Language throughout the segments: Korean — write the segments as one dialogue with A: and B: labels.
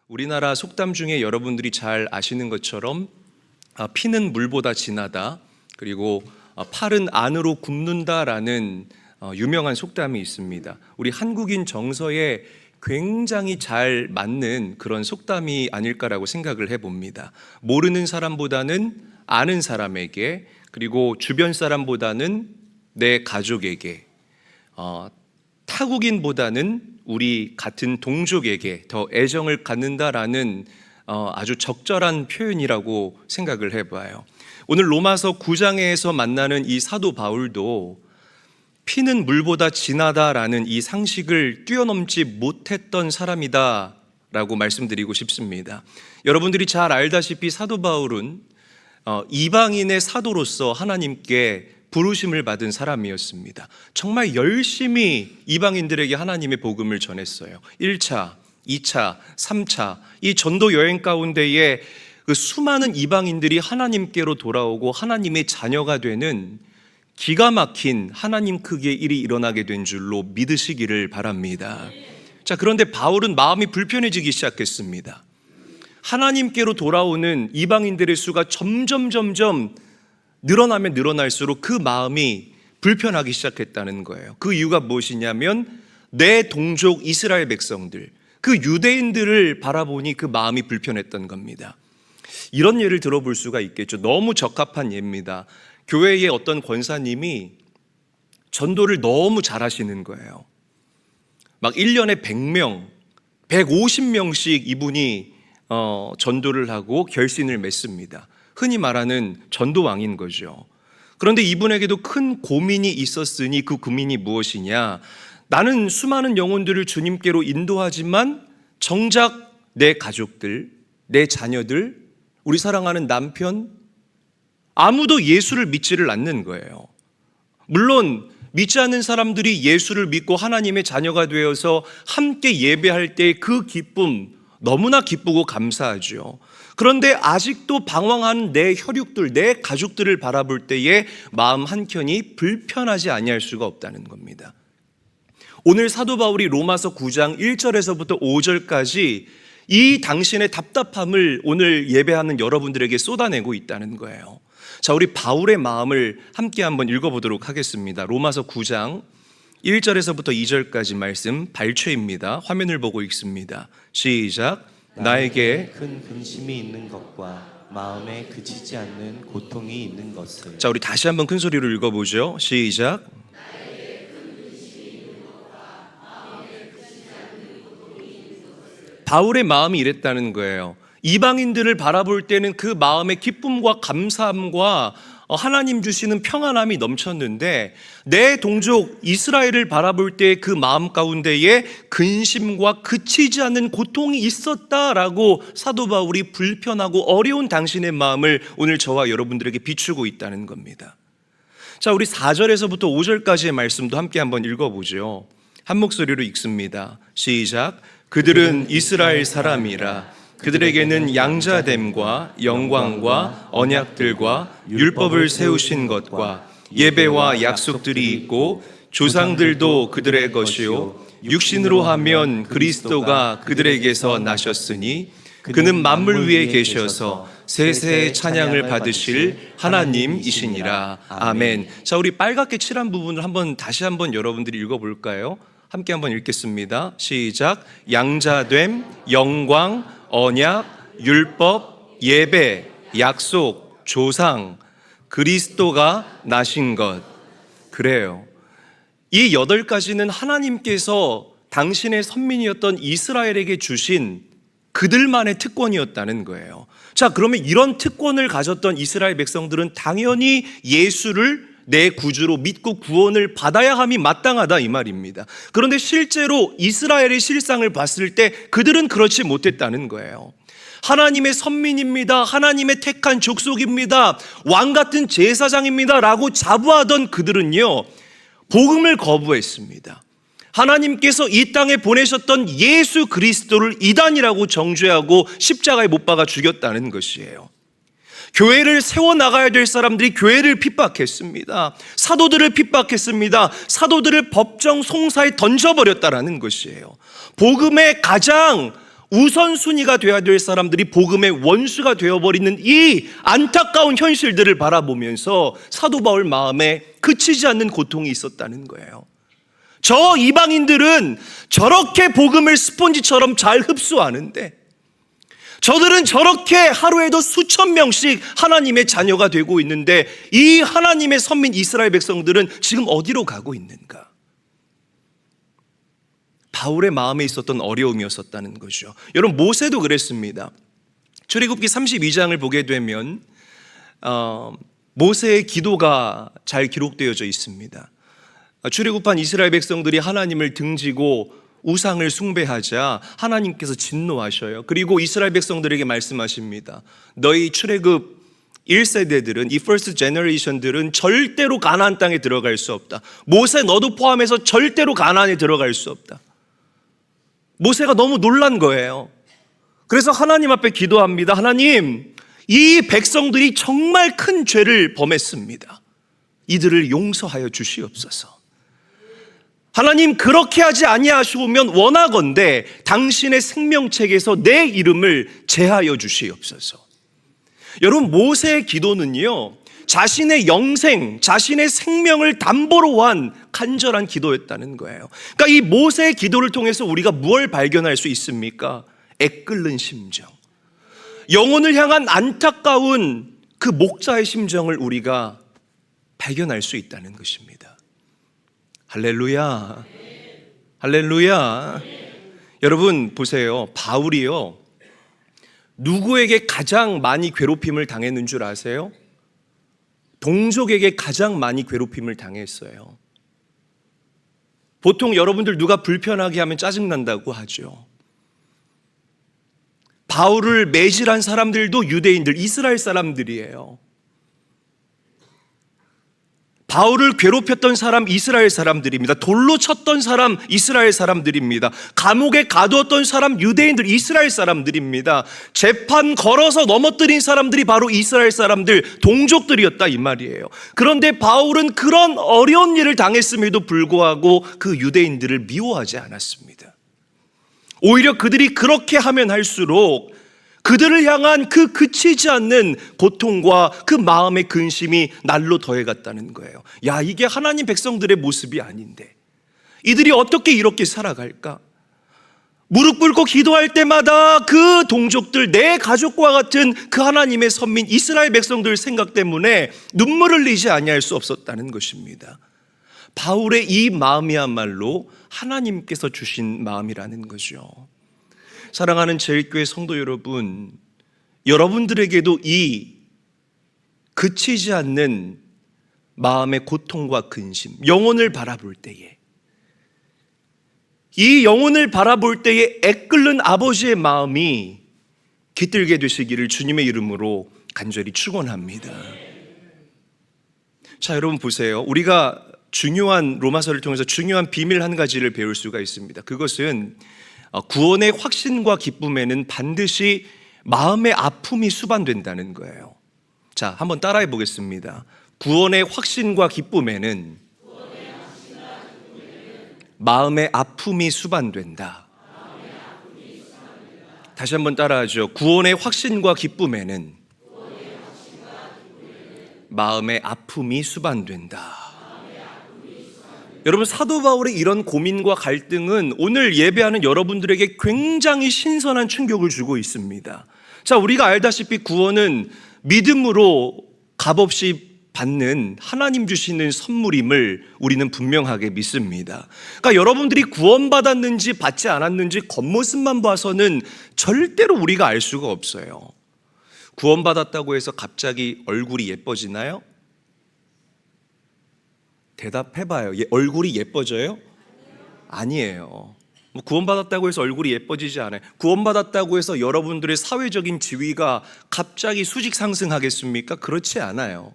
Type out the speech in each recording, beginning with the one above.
A: 우리나라 속담 중에 여러분들이 잘 아시는 것처럼 피는 물보다 진하다, 그리고 팔은 안으로 굽는다라는 유명한 속담이 있습니다. 우리 한국인 정서에 굉장히 잘 맞는 그런 속담이 아닐까라고 생각을 해봅니다. 모르는 사람보다는 아는 사람에게, 그리고 주변 사람보다는 내 가족에게, 타국인보다는 우리 같은 동족에게 더 애정을 갖는다라는 아주 적절한 표현이라고 생각을 해봐요. 오늘 로마서 9장에서 만나는 이 사도 바울도 피는 물보다 진하다라는 이 상식을 뛰어넘지 못했던 사람이다 라고 말씀드리고 싶습니다. 여러분들이 잘 알다시피 사도 바울은 이방인의 사도로서 하나님께 부르심을 받은 사람이었습니다. 정말 열심히 이방인들에게 하나님의 복음을 전했어요. 1차, 2차, 3차 이 전도 여행 가운데에 그 수많은 이방인들이 하나님께로 돌아오고 하나님의 자녀가 되는 기가 막힌 하나님 크기의 일이 일어나게 된 줄로 믿으시기를 바랍니다. 자, 그런데 바울은 마음이 불편해지기 시작했습니다. 하나님께로 돌아오는 이방인들의 수가 점점 늘어나면 늘어날수록 그 마음이 불편하기 시작했다는 거예요. 그 이유가 무엇이냐면 내 동족 이스라엘 백성들, 그 유대인들을 바라보니 그 마음이 불편했던 겁니다. 이런 예를 들어볼 수가 있겠죠. 너무 적합한 예입니다. 교회의 어떤 권사님이 전도를 너무 잘하시는 거예요. 막 1년에 100명, 150명씩 이분이 전도를 하고 결신을 맺습니다. 흔히 말하는 전도왕인 거죠. 그런데 이분에게도 큰 고민이 있었으니 그 고민이 무엇이냐? 나는 수많은 영혼들을 주님께로 인도하지만 정작 내 가족들, 내 자녀들, 우리 사랑하는 남편, 아무도 예수를 믿지를 않는 거예요. 물론 믿지 않는 사람들이 예수를 믿고 하나님의 자녀가 되어서 함께 예배할 때 그 기쁨 너무나 기쁘고 감사하죠. 그런데 아직도 방황하는 내 혈육들, 내 가족들을 바라볼 때에 마음 한켠이 불편하지 아니할 수가 없다는 겁니다. 오늘 사도 바울이 로마서 9장 1절에서부터 5절까지 이 당신의 답답함을 오늘 예배하는 여러분들에게 쏟아내고 있다는 거예요. 자, 우리 바울의 마음을 함께 한번 읽어보도록 하겠습니다. 로마서 9장 1절에서부터 2절까지 말씀 발췌입니다. 화면을 보고 읽습니다. 시작. 나에게
B: 큰 근심이 있는 것과 마음에 그치지 않는 고통이 있는 것을.
A: 자, 우리 다시 한번 큰 소리로 읽어보죠. 시작. 바울의 마음이 이랬다는 거예요. 이방인들을 바라볼 때는 그 마음의 기쁨과 감사함과 하나님 주시는 평안함이 넘쳤는데 내 동족 이스라엘을 바라볼 때 그 마음 가운데에 근심과 그치지 않는 고통이 있었다라고 사도 바울이 불편하고 어려운 당신의 마음을 오늘 저와 여러분들에게 비추고 있다는 겁니다. 자, 우리 4절에서부터 5절까지의 말씀도 함께 한번 읽어보죠. 한 목소리로 읽습니다. 시작. 그들은 이스라엘 사람이라. 그들에게는 양자됨과 영광과 언약들과 율법을 세우신 것과 예배와 약속들이 있고 조상들도 그들의 것이요 육신으로 하면 그리스도가 그들에게서 나셨으니 그는 만물 위에 계셔서 세세의 찬양을 받으실 하나님이시니라. 아멘. 자, 우리 빨갛게 칠한 부분을 다시 한번 여러분들이 읽어볼까요? 함께 한번 읽겠습니다. 시작. 양자됨, 영광, 언약, 율법, 예배, 약속, 조상, 그리스도가 나신 것. 그래요. 이 8가지는 하나님께서 당신의 선민이었던 이스라엘에게 주신 그들만의 특권이었다는 거예요. 자, 그러면 이런 특권을 가졌던 이스라엘 백성들은 당연히 예수를 내 구주로 믿고 구원을 받아야 함이 마땅하다 이 말입니다. 그런데 실제로 이스라엘의 실상을 봤을 때 그들은 그렇지 못했다는 거예요. 하나님의 선민입니다. 하나님의 택한 족속입니다. 왕 같은 제사장입니다. 라고 자부하던 그들은요, 복음을 거부했습니다. 하나님께서 이 땅에 보내셨던 예수 그리스도를 이단이라고 정죄하고 십자가에 못 박아 죽였다는 것이에요. 교회를 세워나가야 될 사람들이 교회를 핍박했습니다. 사도들을 핍박했습니다. 사도들을 법정 송사에 던져버렸다라는 것이에요. 복음의 가장 우선순위가 되어야 될 사람들이 복음의 원수가 되어버리는 이 안타까운 현실들을 바라보면서 사도 바울 마음에 그치지 않는 고통이 있었다는 거예요. 저 이방인들은 저렇게 복음을 스폰지처럼 잘 흡수하는데 저들은 저렇게 하루에도 수천 명씩 하나님의 자녀가 되고 있는데 이 하나님의 선민 이스라엘 백성들은 지금 어디로 가고 있는가? 바울의 마음에 있었던 어려움이었었다는 거죠. 여러분, 모세도 그랬습니다. 출애굽기 32장을 보게 되면 모세의 기도가 잘 기록되어져 있습니다. 출애굽한 이스라엘 백성들이 하나님을 등지고 우상을 숭배하자 하나님께서 진노하셔요. 그리고 이스라엘 백성들에게 말씀하십니다. 너희 출애굽 1세대들은, 이 first generation들은 절대로 가나안 땅에 들어갈 수 없다. 모세 너도 포함해서 절대로 가나안에 들어갈 수 없다. 모세가 너무 놀란 거예요. 그래서 하나님 앞에 기도합니다. 하나님, 이 백성들이 정말 큰 죄를 범했습니다. 이들을 용서하여 주시옵소서. 하나님, 그렇게 하지 아니하시면 원하건대 당신의 생명책에서 내 이름을 제하여 주시옵소서. 여러분, 모세의 기도는요, 자신의 영생, 자신의 생명을 담보로 한 간절한 기도였다는 거예요. 그러니까 이 모세의 기도를 통해서 우리가 무엇을 발견할 수 있습니까? 애끓는 심정, 영혼을 향한 안타까운 그 목자의 심정을 우리가 발견할 수 있다는 것입니다. 할렐루야, 할렐루야. 여러분 보세요. 바울이요, 누구에게 가장 많이 괴롭힘을 당했는 줄 아세요? 동족에게 가장 많이 괴롭힘을 당했어요. 보통 여러분들 누가 불편하게 하면 짜증난다고 하죠. 바울을 매질한 사람들도 유대인들, 이스라엘 사람들이에요. 바울을 괴롭혔던 사람 이스라엘 사람들입니다. 돌로 쳤던 사람 이스라엘 사람들입니다. 감옥에 가두었던 사람 유대인들, 이스라엘 사람들입니다. 재판 걸어서 넘어뜨린 사람들이 바로 이스라엘 사람들, 동족들이었다 이 말이에요. 그런데 바울은 그런 어려운 일을 당했음에도 불구하고 그 유대인들을 미워하지 않았습니다. 오히려 그들이 그렇게 하면 할수록 그들을 향한 그 그치지 않는 고통과 그 마음의 근심이 날로 더해갔다는 거예요. 야, 이게 하나님 백성들의 모습이 아닌데 이들이 어떻게 이렇게 살아갈까? 무릎 꿇고 기도할 때마다 그 동족들, 내 가족과 같은 그 하나님의 선민 이스라엘 백성들 생각 때문에 눈물을 흘리지 아니할 수 없었다는 것입니다. 바울의 이 마음이야말로 하나님께서 주신 마음이라는 거죠. 사랑하는 제일교회 성도 여러분, 여러분들에게도 이 그치지 않는 마음의 고통과 근심, 영혼을 바라볼 때에, 이 영혼을 바라볼 때에 애끓는 아버지의 마음이 깃들게 되시기를 주님의 이름으로 간절히 축원합니다. 자, 여러분 보세요. 우리가 중요한 로마서를 통해서 중요한 비밀 한 가지를 배울 수가 있습니다. 그것은 구원의 확신과 기쁨에는 반드시 마음의 아픔이 수반된다는 거예요. 자, 한번 따라해 보겠습니다. 구원의 확신과 기쁨에는 마음의 아픔이 수반된다. 다시 한번 따라하죠. 구원의 확신과 기쁨에는 마음의 아픔이 수반된다. 여러분, 사도 바울의 이런 고민과 갈등은 오늘 예배하는 여러분들에게 굉장히 신선한 충격을 주고 있습니다. 자, 우리가 알다시피 구원은 믿음으로 값없이 받는 하나님 주시는 선물임을 우리는 분명하게 믿습니다. 그러니까 여러분들이 구원받았는지 받지 않았는지 겉모습만 봐서는 절대로 우리가 알 수가 없어요. 구원받았다고 해서 갑자기 얼굴이 예뻐지나요? 대답해봐요. 얼굴이 예뻐져요? 아니에요. 구원받았다고 해서 얼굴이 예뻐지지 않아요. 구원받았다고 해서 여러분들의 사회적인 지위가 갑자기 수직 상승하겠습니까? 그렇지 않아요.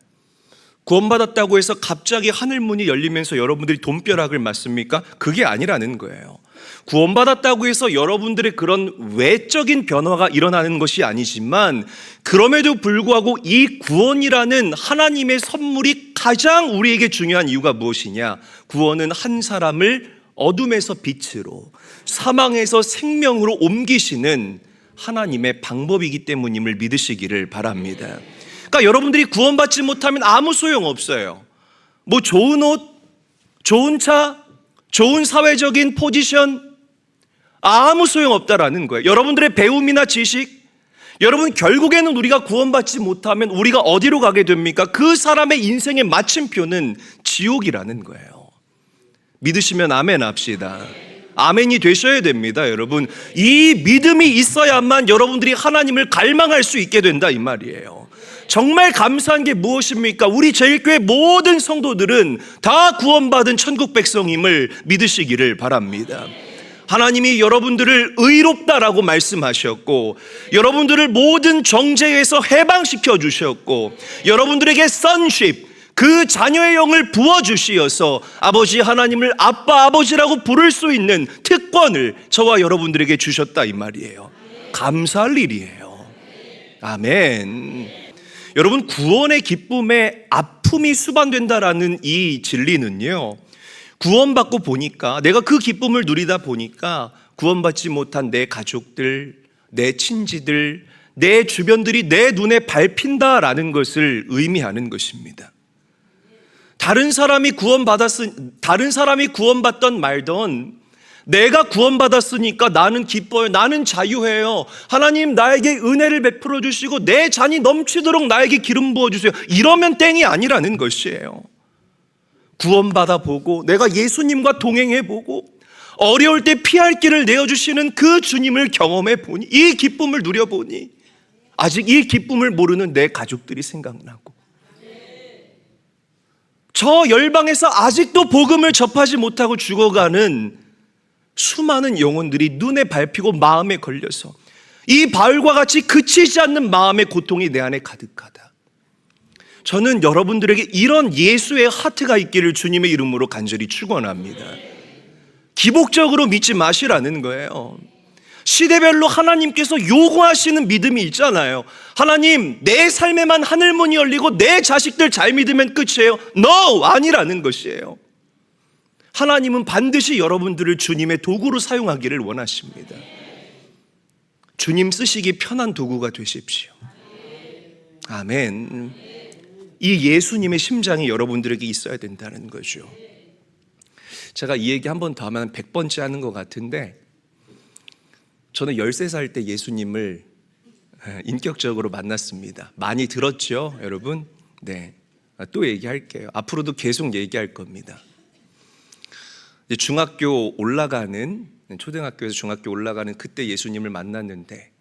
A: 구원받았다고 해서 갑자기 하늘문이 열리면서 여러분들이 돈벼락을 맞습니까? 그게 아니라는 거예요. 구원받았다고 해서 여러분들의 그런 외적인 변화가 일어나는 것이 아니지만, 그럼에도 불구하고 이 구원이라는 하나님의 선물이 가장 우리에게 중요한 이유가 무엇이냐? 구원은 한 사람을 어둠에서 빛으로, 사망에서 생명으로 옮기시는 하나님의 방법이기 때문임을 믿으시기를 바랍니다. 그러니까 여러분들이 구원받지 못하면 아무 소용 없어요. 뭐 좋은 옷, 좋은 차, 좋은 사회적인 포지션, 아무 소용 없다라는 거예요. 여러분들의 배움이나 지식, 여러분 결국에는 우리가 구원받지 못하면 우리가 어디로 가게 됩니까? 그 사람의 인생의 마침표는 지옥이라는 거예요. 믿으시면 아멘 합시다. 아멘이 되셔야 됩니다, 여러분. 이 믿음이 있어야만 여러분들이 하나님을 갈망할 수 있게 된다 이 말이에요. 정말 감사한 게 무엇입니까? 우리 제일교회 모든 성도들은 다 구원받은 천국 백성임을 믿으시기를 바랍니다. 하나님이 여러분들을 의롭다라고 말씀하셨고, 여러분들을 모든 정죄에서 해방시켜 주셨고, 여러분들에게 sonship, 그 자녀의 영을 부어주시어서 아버지 하나님을 아빠 아버지라고 부를 수 있는 특권을 저와 여러분들에게 주셨다 이 말이에요. 감사할 일이에요. 아멘. 여러분, 구원의 기쁨에 아픔이 수반된다라는 이 진리는요, 구원받고 보니까, 내가 그 기쁨을 누리다 보니까 구원받지 못한 내 가족들, 내 친지들, 내 주변들이 내 눈에 밟힌다라는 것을 의미하는 것입니다. 다른 사람이 구원받던 말던 내가 구원받았으니까 나는 기뻐요. 나는 자유해요. 하나님 나에게 은혜를 베풀어 주시고 내 잔이 넘치도록 나에게 기름 부어 주세요. 이러면 땡이 아니라는 것이에요. 구원받아 보고 내가 예수님과 동행해 보고 어려울 때 피할 길을 내어주시는 그 주님을 경험해 보니, 이 기쁨을 누려보니 아직 이 기쁨을 모르는 내 가족들이 생각나고, 저 열방에서 아직도 복음을 접하지 못하고 죽어가는 수많은 영혼들이 눈에 밟히고 마음에 걸려서 이 바울과 같이 그치지 않는 마음의 고통이 내 안에 가득하다. 저는 여러분들에게 이런 예수의 하트가 있기를 주님의 이름으로 간절히 축원합니다. 기복적으로 믿지 마시라는 거예요. 시대별로 하나님께서 요구하시는 믿음이 있잖아요. 하나님, 내 삶에만 하늘문이 열리고 내 자식들 잘 믿으면 끝이에요. No! 아니라는 것이에요. 하나님은 반드시 여러분들을 주님의 도구로 사용하기를 원하십니다. 주님 쓰시기 편한 도구가 되십시오. 아멘. 이 예수님의 심장이 여러분들에게 있어야 된다는 거죠. 제가 이 얘기 한 번 더 하면 100번째 하는 것 같은데, 저는 13살 때 예수님을 인격적으로 만났습니다. 많이 들었죠, 여러분? 네. 또 얘기할게요. 앞으로도 계속 얘기할 겁니다. 이제 초등학교에서 중학교 올라가는 그때 예수님을 만났는데,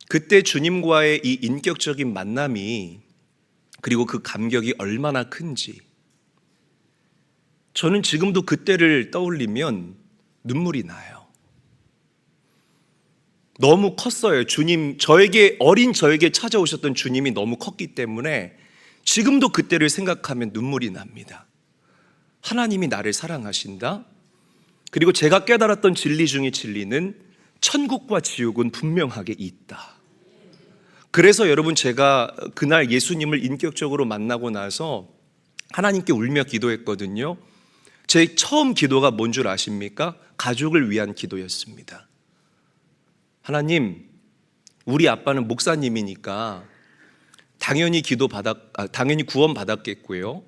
A: 그때 주님과의 이 인격적인 만남이, 그리고 그 감격이 얼마나 큰지, 저는 지금도 그때를 떠올리면 눈물이 나요. 너무 컸어요. 주님, 어린 저에게 찾아오셨던 주님이 너무 컸기 때문에 지금도 그때를 생각하면 눈물이 납니다. 하나님이 나를 사랑하신다. 그리고 제가 깨달았던 진리 중의 진리는 천국과 지옥은 분명하게 있다. 그래서 여러분, 제가 그날 예수님을 인격적으로 만나고 나서 하나님께 울며 기도했거든요. 제 처음 기도가 뭔 줄 아십니까? 가족을 위한 기도였습니다. 하나님, 우리 아빠는 목사님이니까 당연히 구원 받았겠고요.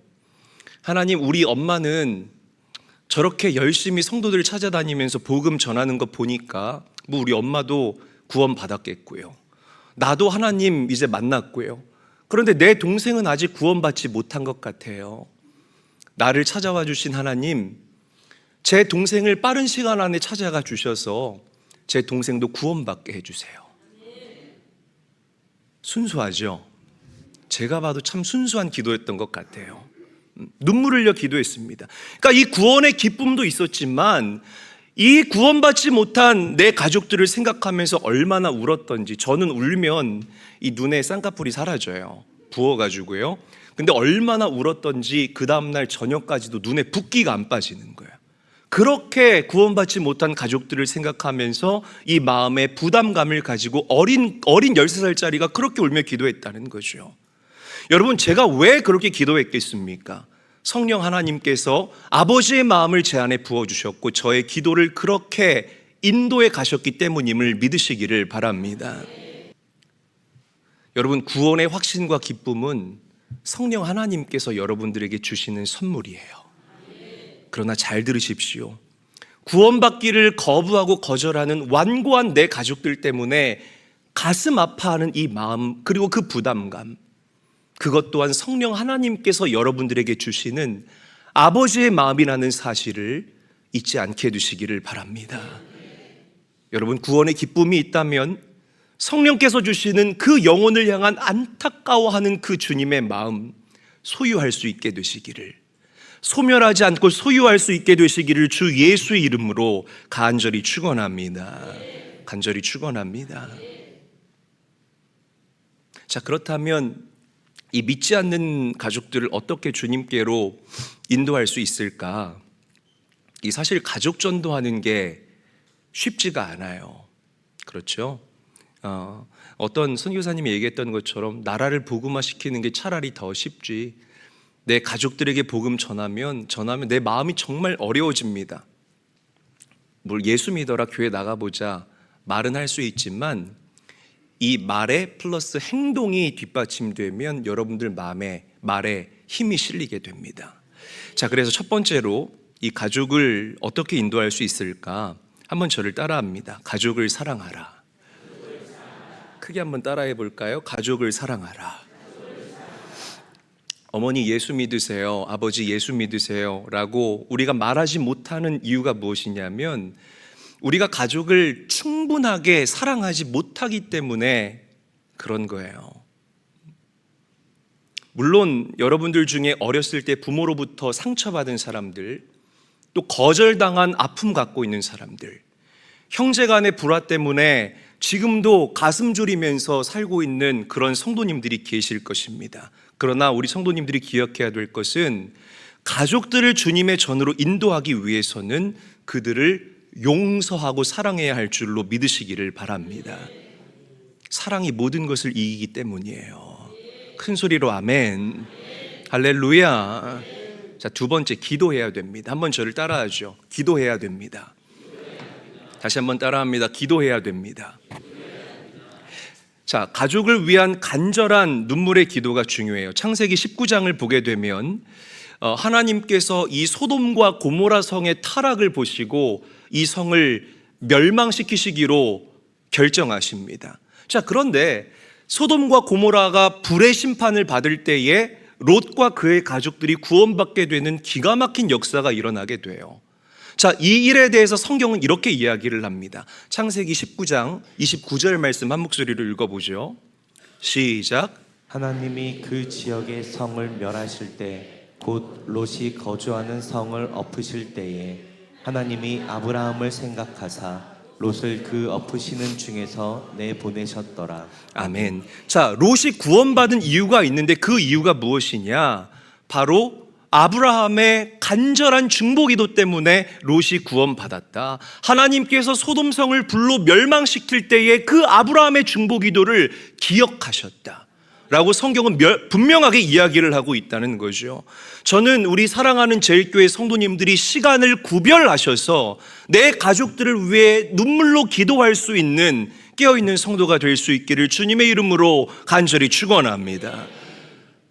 A: 하나님, 우리 엄마는 저렇게 열심히 성도들을 찾아다니면서 복음 전하는 거 보니까 우리 엄마도 구원 받았겠고요. 나도 하나님 이제 만났고요. 그런데 내 동생은 아직 구원받지 못한 것 같아요. 나를 찾아와 주신 하나님, 제 동생을 빠른 시간 안에 찾아가 주셔서 제 동생도 구원받게 해주세요. 순수하죠? 제가 봐도 참 순수한 기도였던 것 같아요. 눈물을 흘려 기도했습니다. 그러니까 이 구원의 기쁨도 있었지만 이 구원받지 못한 내 가족들을 생각하면서 얼마나 울었던지, 저는 울면 이 눈에 쌍꺼풀이 사라져요. 부어가지고요. 근데 얼마나 울었던지 그 다음날 저녁까지도 눈에 붓기가 안 빠지는 거예요. 그렇게 구원받지 못한 가족들을 생각하면서 이 마음에 부담감을 가지고 어린 13살짜리가 그렇게 울며 기도했다는 거죠. 여러분, 제가 왜 그렇게 기도했겠습니까? 성령 하나님께서 아버지의 마음을 제 안에 부어주셨고 저의 기도를 그렇게 인도해 가셨기 때문임을 믿으시기를 바랍니다. 여러분, 구원의 확신과 기쁨은 성령 하나님께서 여러분들에게 주시는 선물이에요. 그러나 잘 들으십시오. 구원받기를 거부하고 거절하는 완고한 내 가족들 때문에 가슴 아파하는 이 마음, 그리고 그 부담감, 그것 또한 성령 하나님께서 여러분들에게 주시는 아버지의 마음이라는 사실을 잊지 않게 해두시기를 바랍니다. 여러분, 구원의 기쁨이 있다면 성령께서 주시는 그 영혼을 향한 안타까워하는 그 주님의 마음 소유할 수 있게 되시기를, 소멸하지 않고 소유할 수 있게 되시기를 주 예수의 이름으로 간절히 축원합니다. 간절히 축원합니다. 자, 그렇다면 이 믿지 않는 가족들을 어떻게 주님께로 인도할 수 있을까? 이 사실 가족 전도하는 게 쉽지가 않아요. 그렇죠? 어떤 선교사님이 얘기했던 것처럼 나라를 복음화시키는 게 차라리 더 쉽지, 내 가족들에게 복음 전하면 내 마음이 정말 어려워집니다. 뭘 예수 믿어라, 교회 나가보자 말은 할 수 있지만 이 말에 플러스 행동이 뒷받침되면 여러분들 말에 힘이 실리게 됩니다. 자, 그래서 첫 번째로 이 가족을 어떻게 인도할 수 있을까? 한번 저를 따라합니다. 가족을 사랑하라. 크게 한번 따라해 볼까요? 가족을 사랑하라. 어머니 예수 믿으세요, 아버지 예수 믿으세요 라고 우리가 말하지 못하는 이유가 무엇이냐면 우리가 가족을 충분하게 사랑하지 못하기 때문에 그런 거예요. 물론 여러분들 중에 어렸을 때 부모로부터 상처받은 사람들, 또 거절당한 아픔 갖고 있는 사람들, 형제간의 불화 때문에 지금도 가슴 졸이면서 살고 있는 그런 성도님들이 계실 것입니다. 그러나 우리 성도님들이 기억해야 될 것은 가족들을 주님의 전으로 인도하기 위해서는 그들을 용서하고 사랑해야 할 줄로 믿으시기를 바랍니다. 사랑이 모든 것을 이기기 때문이에요. 큰 소리로 아멘. 할렐루야. 자, 두 번째, 기도해야 됩니다. 한번 저를 따라하죠. 기도해야 됩니다. 다시 한번 따라합니다. 기도해야 됩니다. 자, 가족을 위한 간절한 눈물의 기도가 중요해요. 창세기 19장을 보게 되면 하나님께서 이 소돔과 고모라 성의 타락을 보시고 이 성을 멸망시키시기로 결정하십니다. 자, 그런데 소돔과 고모라가 불의 심판을 받을 때에 롯과 그의 가족들이 구원받게 되는 기가 막힌 역사가 일어나게 돼요. 자, 이 일에 대해서 성경은 이렇게 이야기를 합니다. 창세기 19장 29절 말씀 한 목소리로 읽어보죠. 시작.
B: 하나님이 그 지역의 성을 멸하실 때 곧 롯이 거주하는 성을 엎으실 때에 하나님이 아브라함을 생각하사 롯을 그 엎으시는 중에서 내보내셨더라.
A: 아멘. 자, 롯이 구원받은 이유가 있는데 그 이유가 무엇이냐? 바로 아브라함의 간절한 중보기도 때문에 롯이 구원받았다. 하나님께서 소돔성을 불로 멸망시킬 때에 그 아브라함의 중보기도를 기억하셨다 라고 성경은 분명하게 이야기를 하고 있다는 거죠. 저는 우리 사랑하는 제일교회 성도님들이 시간을 구별하셔서 내 가족들을 위해 눈물로 기도할 수 있는 깨어있는 성도가 될 수 있기를 주님의 이름으로 간절히 축원합니다.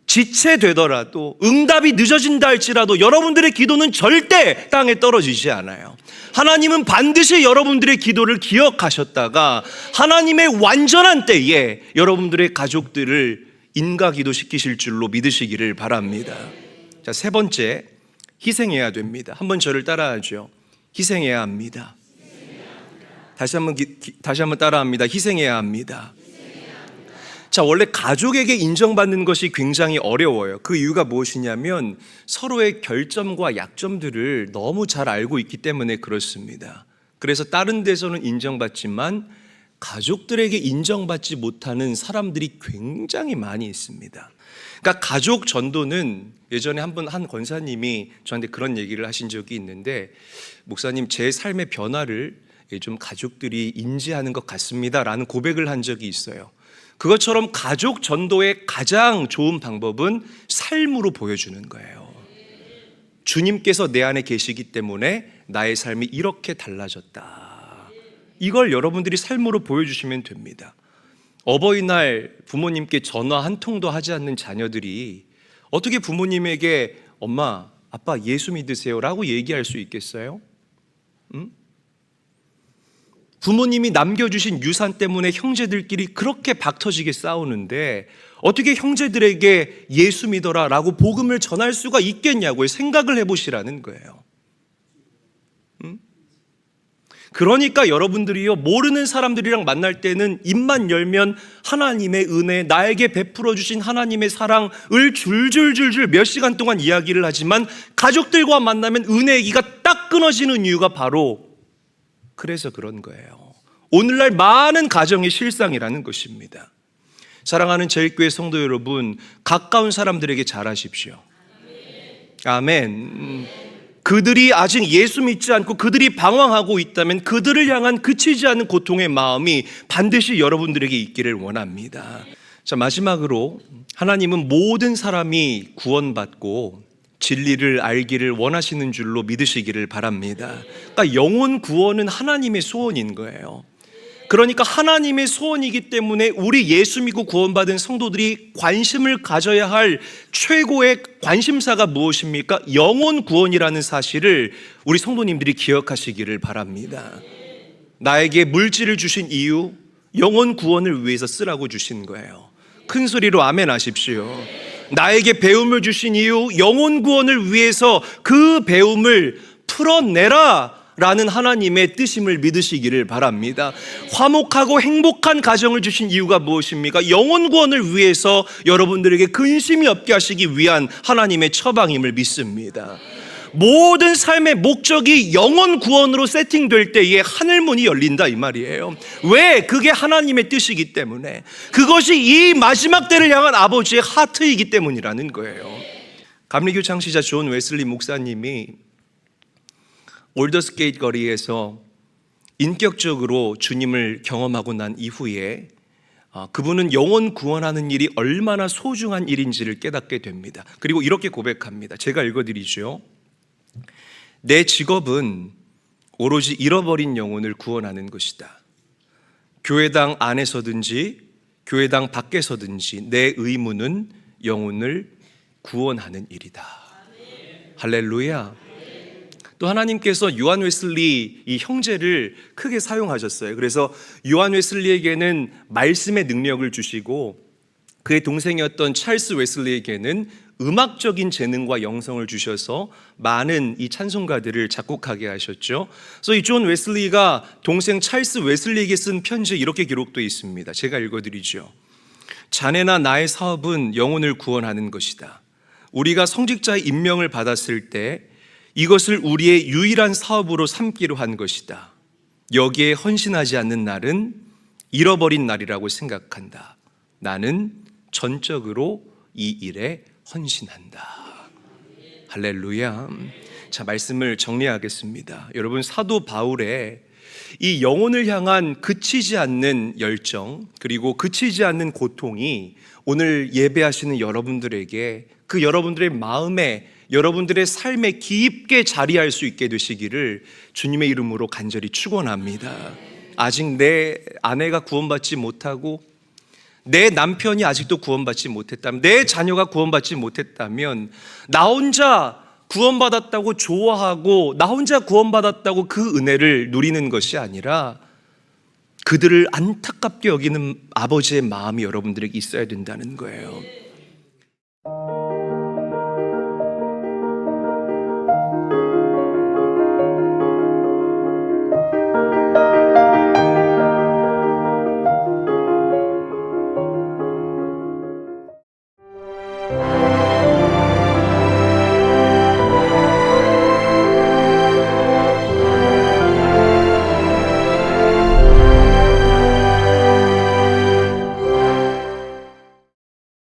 A: 지체되더라도, 응답이 늦어진다 할지라도 여러분들의 기도는 절대 땅에 떨어지지 않아요. 하나님은 반드시 여러분들의 기도를 기억하셨다가 하나님의 완전한 때에 여러분들의 가족들을 인가기도 시키실 줄로 믿으시기를 바랍니다. 자, 세 번째, 희생해야 됩니다. 한번 저를 따라하죠. 희생해야 합니다. 다시 한번 따라합니다. 희생해야 합니다. 자, 원래 가족에게 인정받는 것이 굉장히 어려워요. 그 이유가 무엇이냐면 서로의 결점과 약점들을 너무 잘 알고 있기 때문에 그렇습니다. 그래서 다른 데서는 인정받지만 가족들에게 인정받지 못하는 사람들이 굉장히 많이 있습니다. 그러니까 가족 전도는 예전에 한 권사님이 저한테 그런 얘기를 하신 적이 있는데, 목사님, 제 삶의 변화를 좀 가족들이 인지하는 것 같습니다 라는 고백을 한 적이 있어요. 그것처럼 가족 전도의 가장 좋은 방법은 삶으로 보여주는 거예요. 주님께서 내 안에 계시기 때문에 나의 삶이 이렇게 달라졌다. 이걸 여러분들이 삶으로 보여주시면 됩니다. 어버이날 부모님께 전화 한 통도 하지 않는 자녀들이 어떻게 부모님에게 엄마, 아빠 예수 믿으세요 라고 얘기할 수 있겠어요? 부모님이 남겨주신 유산 때문에 형제들끼리 그렇게 박터지게 싸우는데 어떻게 형제들에게 예수 믿어라 라고 복음을 전할 수가 있겠냐고요. 생각을 해보시라는 거예요. 그러니까 여러분들이요, 모르는 사람들이랑 만날 때는 입만 열면 하나님의 은혜, 나에게 베풀어 주신 하나님의 사랑을 줄줄줄줄 몇 시간 동안 이야기를 하지만 가족들과 만나면 은혜 얘기가 딱 끊어지는 이유가 바로 그래서 그런 거예요. 오늘날 많은 가정의 실상이라는 것입니다. 사랑하는 제일교회 성도 여러분, 가까운 사람들에게 잘하십시오. 아멘. 그들이 아직 예수 믿지 않고 그들이 방황하고 있다면 그들을 향한 그치지 않는 고통의 마음이 반드시 여러분들에게 있기를 원합니다. 자, 마지막으로 하나님은 모든 사람이 구원받고 진리를 알기를 원하시는 줄로 믿으시기를 바랍니다. 그러니까 영혼 구원은 하나님의 소원인 거예요. 그러니까 하나님의 소원이기 때문에 우리 예수 믿고 구원받은 성도들이 관심을 가져야 할 최고의 관심사가 무엇입니까? 영혼 구원이라는 사실을 우리 성도님들이 기억하시기를 바랍니다. 나에게 물질을 주신 이유, 영혼 구원을 위해서 쓰라고 주신 거예요. 큰 소리로 아멘 하십시오. 나에게 배움을 주신 이유, 영혼 구원을 위해서 그 배움을 풀어내라 라는 하나님의 뜻임을 믿으시기를 바랍니다. 화목하고 행복한 가정을 주신 이유가 무엇입니까? 영혼 구원을 위해서 여러분들에게 근심이 없게 하시기 위한 하나님의 처방임을 믿습니다. 모든 삶의 목적이 영혼 구원으로 세팅될 때에 하늘문이 열린다 이 말이에요. 왜? 그게 하나님의 뜻이기 때문에, 그것이 이 마지막 때를 향한 아버지의 하트이기 때문이라는 거예요. 감리교 창시자 존 웨슬리 목사님이 올더스게이트 거리에서 인격적으로 주님을 경험하고 난 이후에 그분은 영혼 구원하는 일이 얼마나 소중한 일인지를 깨닫게 됩니다. 그리고 이렇게 고백합니다. 제가 읽어드리죠. 내 직업은 오로지 잃어버린 영혼을 구원하는 것이다. 교회당 안에서든지 교회당 밖에서든지 내 의무는 영혼을 구원하는 일이다. 할렐루야. 또 하나님께서 요한 웨슬리 이 형제를 크게 사용하셨어요. 그래서 요한 웨슬리에게는 말씀의 능력을 주시고 그의 동생이었던 찰스 웨슬리에게는 음악적인 재능과 영성을 주셔서 많은 이 찬송가들을 작곡하게 하셨죠. 그래서 이 존 웨슬리가 동생 찰스 웨슬리에게 쓴 편지에 이렇게 기록되어 있습니다. 제가 읽어드리죠. 자네나 나의 사업은 영혼을 구원하는 것이다. 우리가 성직자의 임명을 받았을 때 이것을 우리의 유일한 사업으로 삼기로 한 것이다. 여기에 헌신하지 않는 날은 잃어버린 날이라고 생각한다. 나는 전적으로 이 일에 헌신한다. 할렐루야. 자, 말씀을 정리하겠습니다. 여러분, 사도 바울의 이 영혼을 향한 그치지 않는 열정, 그리고 그치지 않는 고통이 오늘 예배하시는 여러분들에게 그 여러분들의 마음에, 여러분들의 삶에 깊게 자리할 수 있게 되시기를 주님의 이름으로 간절히 축원합니다. 아직 내 아내가 구원받지 못하고 내 남편이 아직도 구원받지 못했다면, 내 자녀가 구원받지 못했다면 나 혼자 구원받았다고 좋아하고 나 혼자 구원받았다고 그 은혜를 누리는 것이 아니라 그들을 안타깝게 여기는 아버지의 마음이 여러분들에게 있어야 된다는 거예요.